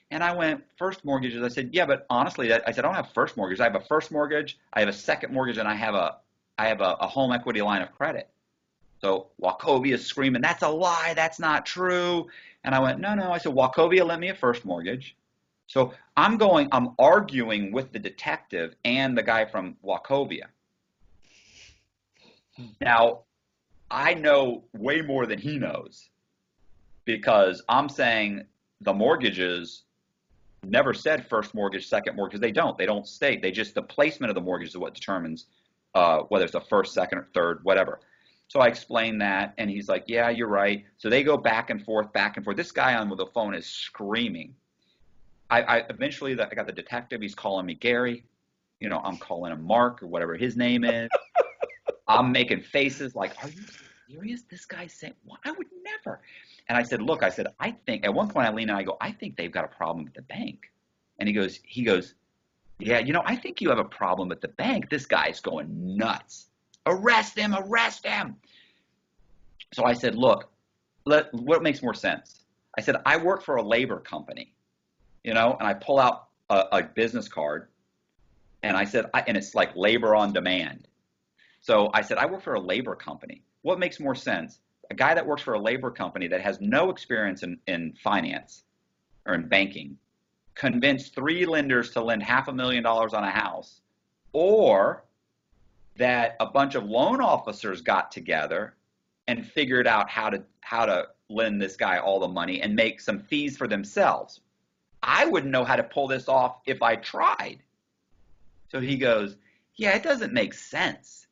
And I went, first mortgages? I said, yeah, but honestly, I said, I don't have first mortgages. I have a first mortgage. I have a second mortgage, and I have a home equity line of credit. So Wachovia is screaming, that's a lie. That's not true. And I went, no. I said, Wachovia lent me a first mortgage. So I'm arguing with the detective and the guy from Wachovia. Now, I know way more than he knows because I'm saying the mortgages never said first mortgage, second mortgage. They don't state. The placement of the mortgage is what determines whether it's a first, second, or third, whatever. So I explained that, and he's like, yeah, you're right. So they go back and forth, back and forth. This guy on the phone is screaming. I eventually I got the detective. He's calling me Gary. You know, I'm calling him Mark or whatever his name is. I'm making faces like, are you serious? This guy's saying, well, I would never. And I said, look, I think, at one point I lean and I go, I think they've got a problem at the bank. And he goes, yeah, you know, I think you have a problem at the bank. This guy's going nuts. Arrest him, arrest him. So I said, look, what makes more sense? I said, I work for a labor company, you know, and I pull out a business card, and I said, and it's like labor on demand. So I said, I work for a labor company. What makes more sense? A guy that works for a labor company that has no experience in finance or in banking convinced 3 lenders to lend $500,000 on a house, or that a bunch of loan officers got together and figured out how to lend this guy all the money and make some fees for themselves. I wouldn't know how to pull this off if I tried. So he goes, yeah, it doesn't make sense.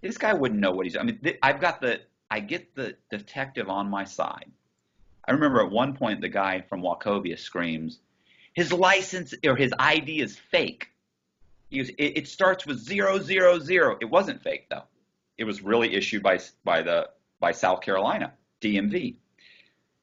This guy wouldn't know what he's doing. I mean, I get the detective on my side. I remember at one point the guy from Wachovia screams, his license or his ID is fake. He goes, it starts with 000. It wasn't fake though. It was really issued by South Carolina, DMV.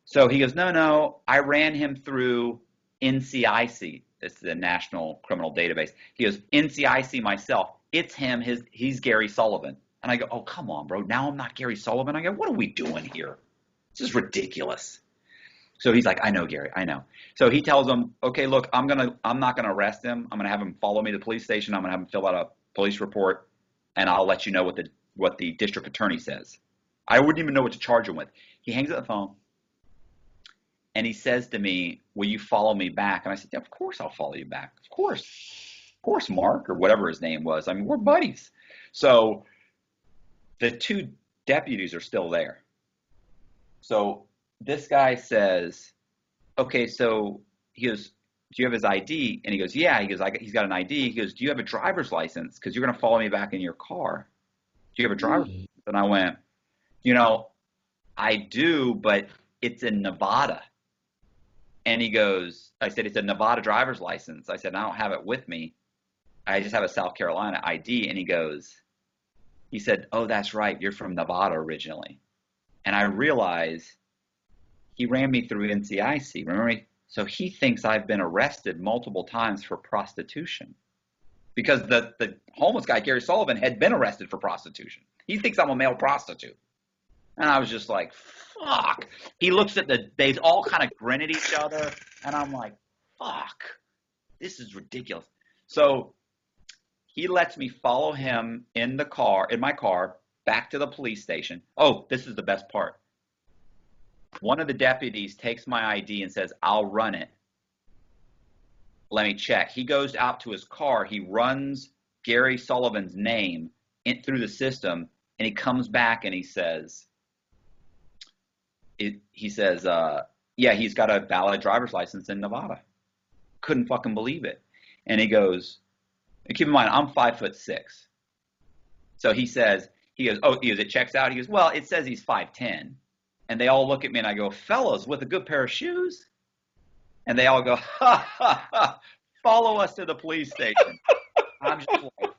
So he goes, no, I ran him through NCIC. It's the National Criminal Database. He goes, NCIC myself. It's him. He's Gary Sullivan. And I go, oh, come on, bro. Now I'm not Gary Sullivan. I go, what are we doing here? This is ridiculous. So he's like, I know, Gary, I know. So he tells him, okay, look, I'm not gonna arrest him. I'm gonna have him follow me to the police station. I'm gonna have him fill out a police report, and I'll let you know what the district attorney says. I wouldn't even know what to charge him with. He hangs up the phone, and he says to me, will you follow me back? And I said, yeah, of course I'll follow you back. Of course, Mark, or whatever his name was. I mean, we're buddies. So the 2 deputies are still there. So this guy says, okay, so he goes, do you have his ID? And he goes, yeah. He goes, he's got an ID. He goes, do you have a driver's license? Because you're going to follow me back in your car. Do you have a driver's license? And I went, you know, I do, but it's in Nevada. And he goes, I said, it's a Nevada driver's license. I said, I don't have it with me. I just have a South Carolina ID. And he said, oh, that's right. You're from Nevada originally. And I realized he ran me through NCIC. Remember? So he thinks I've been arrested multiple times for prostitution, because the homeless guy, Gary Sullivan, had been arrested for prostitution. He thinks I'm a male prostitute. And I was just like, fuck. He looks at they all kind of grin at each other. And I'm like, fuck, this is ridiculous. So he lets me follow him in my car, back to the police station. Oh, this is the best part. One of the deputies takes my ID and says, I'll run it. Let me check. He goes out to his car. He runs Gary Sullivan's name through the system, and he comes back and he says, yeah, he's got a valid driver's license in Nevada. Couldn't fucking believe it. And he goes, and keep in mind, I'm 5'6". So he goes, it checks out. He goes, well, it says he's 5'10". And they all look at me and I go, fellas, with a good pair of shoes? And they all go, ha, ha, ha, follow us to the police station. I'm just like,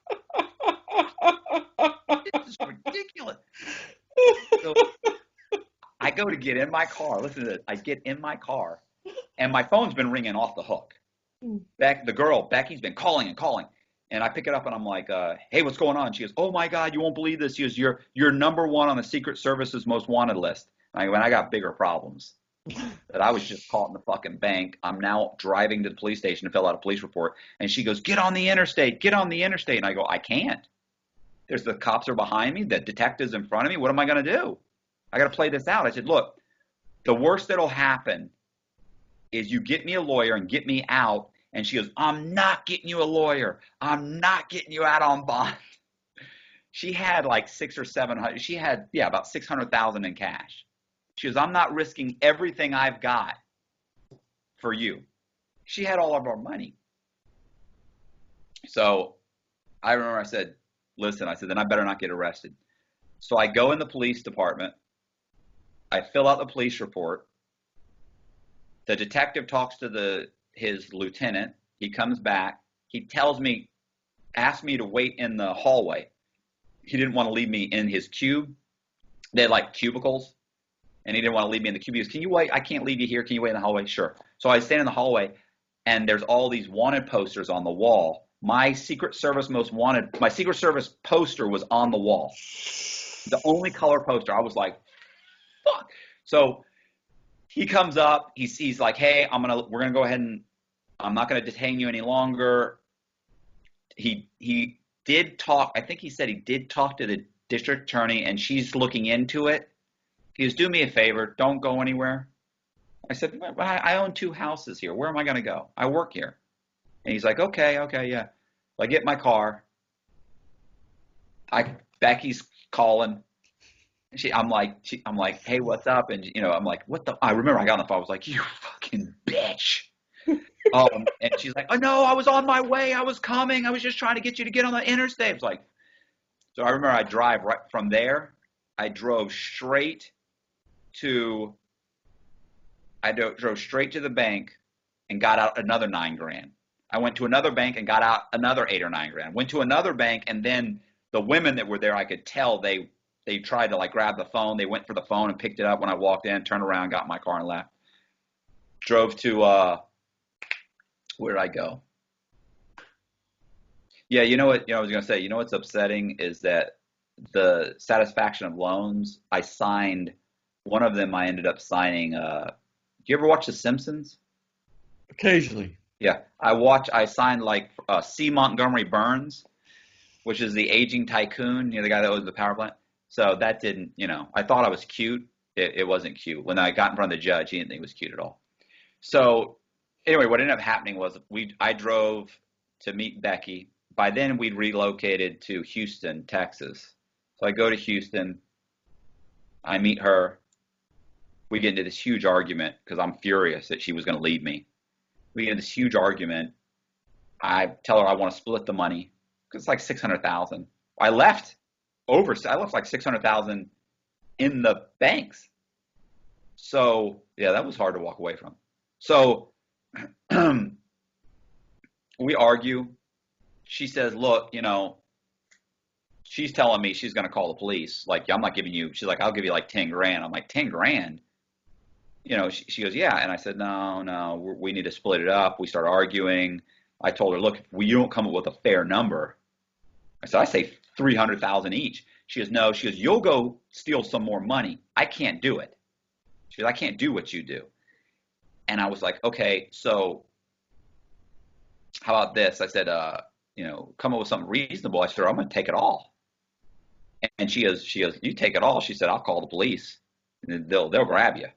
this is ridiculous. So I go to get in my car. Listen to this. I get in my car, and my phone's been ringing off the hook. Becky's been calling and calling. And I pick it up and I'm like, hey, what's going on? She goes, oh my God, you won't believe this. She goes, you're number 1 on the Secret Service's most wanted list. I got bigger problems. That I was just caught in the fucking bank. I'm now driving to the police station to fill out a police report. And she goes, get on the interstate. And I go, I can't. The cops are behind me. The detective's in front of me. What am I going to do? I got to play this out. I said, look, the worst that'll happen is you get me a lawyer and get me out. And she goes, I'm not getting you a lawyer. I'm not getting you out on bond. She had like 600 or 700. She had, about 600,000 in cash. She goes, I'm not risking everything I've got for you. She had all of our money. So I remember I said, listen, then I better not get arrested. So I go in the police department. I fill out the police report. The detective talks to his lieutenant. He comes back. He tells me, asks me to wait in the hallway. He didn't want to leave me in his cube. They had like cubicles, and he didn't want to leave me in the cube. He goes, "Can you wait? I can't leave you here. Can you wait in the hallway?" Sure. So I stand in the hallway, and there's all these wanted posters on the wall. My Secret Service poster was on the wall. The only color poster. I was like, fuck. So he comes up, he's like, "Hey, we're gonna go ahead and I'm not gonna detain you any longer." He did talk. I think he said he did talk to the district attorney, and she's looking into it. He goes, "Do me a favor, don't go anywhere." I said, "I own 2 houses here. Where am I gonna go? I work here." And he's like, "Okay, yeah." So I get in my car. Becky's calling. I'm like, "Hey, what's up?" And I'm like, "What the?" I remember I got on the phone. I was like, "You fucking bitch." And she's like, "Oh no, I was on my way. I was coming. I was just trying to get you to get on the interstate." It's like, so I remember I drive right from there. I drove straight to the bank and got out another $9,000. I went to another bank and got out another $8,000 or $9,000. Went to another bank, and then the women that were there, I could tell they tried to like grab the phone. They went for the phone and picked it up when I walked in, turned around, got in my car and left. Drove to where did I go? Yeah, you know what? I was gonna say, what's upsetting is that the satisfaction of loans, I signed one of them. I ended up signing. Do you ever watch The Simpsons? Occasionally. Yeah, I signed like C. Montgomery Burns, which is the aging tycoon. The guy that owns the power plant. So that didn't. I thought I was cute. It wasn't cute. When I got in front of the judge, he didn't think it was cute at all. So anyway, what ended up happening was I drove to meet Becky. By then, we'd relocated to Houston, Texas. So I go to Houston. I meet her. We get into this huge argument because I'm furious that she was going to leave me. We get into this huge argument. I tell her I want to split the money because it's like $600,000. I left like $600,000 in the banks. So yeah, that was hard to walk away from. So we argue. She says, "Look, she's telling me she's going to call the police. Like, I'm not giving you." She's like, "I'll give you like $10,000. I'm like, $10,000? She goes, "Yeah." And I said, No, we need to split it up. We start arguing. I told her, "Look, if you don't come up with a fair number," I said, "I say 300,000 each." She goes, "No." She goes, "You'll go steal some more money. I can't do it." She goes, "I can't do what you do." And I was like, "Okay, so how about this?" I said, "Come up with something reasonable." I said, "I'm going to take it all." And she goes, "You take it all?" She said, "I'll call the police. And they'll grab you."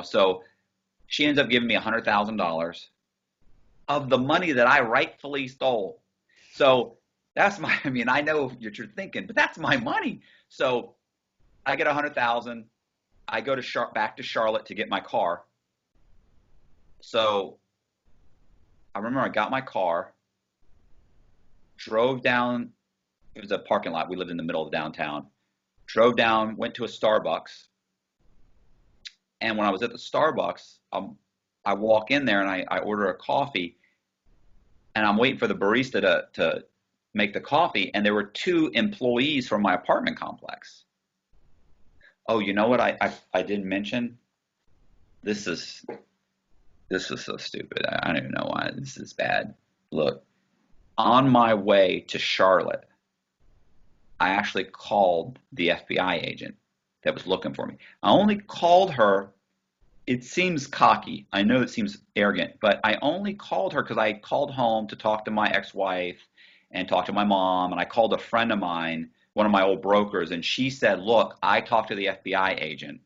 So she ends up giving me $100,000 of the money that I rightfully stole. So that's I know what you're thinking, but that's my money. So I get 100,000. I go back to Charlotte to get my car. So I remember I got my car, drove down. It was a parking lot. We lived in the middle of downtown. Drove down, went to a Starbucks. And when I was at the Starbucks, I walk in there and I order a coffee. And I'm waiting for the barista to make the coffee. And there were 2 employees from my apartment complex. Oh, you know what I didn't mention? This is so stupid. I don't even know why this is bad. Look, on my way to Charlotte, I actually called the FBI agent that was looking for me. I only called her. It seems cocky. I know it seems arrogant, but I only called her because I called home to talk to my ex-wife and talk to my mom. And I called a friend of mine, one of my old brokers, and she said, "Look, I talked to the FBI agent."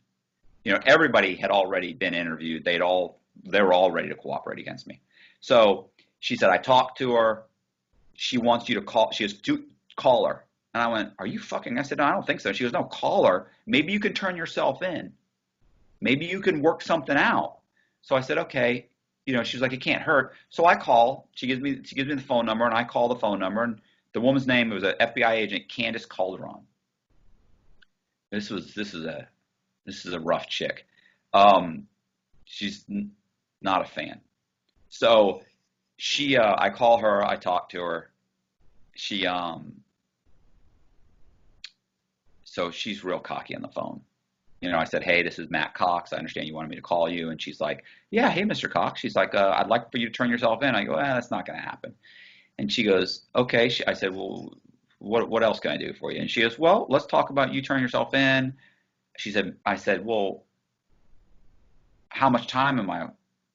Everybody had already been interviewed. They were all ready to cooperate against me. So she said, "I talked to her. She wants you to call." She goes, "Call her." And I went, "Are you fucking?" I said, "No, I don't think so." She goes, "No, call her. Maybe you can turn yourself in. Maybe you can work something out." So I said, "Okay." She's like, "It can't hurt." So I call. She gives me the phone number, and I call the phone number. And the woman's name was an FBI agent, Candace Calderon. this is a rough chick. Um, she's not a fan. So I call her, I talk to her. She so she's real cocky on the phone. I said, hey, this is Matt Cox. I understand you wanted me to call you. And she's like, yeah, hey, Mr. Cox. She's like, I'd like for you to turn yourself in. I go, that's not going to happen. And she goes, okay. I said, well, what else can I do for you? And she goes, well, let's talk about you turning yourself in. I said, well, how much time am I,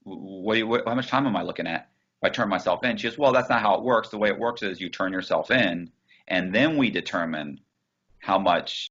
how much time am I looking at if I turn myself in? She goes, well, that's not how it works. The way it works is you turn yourself in, and then we determine how much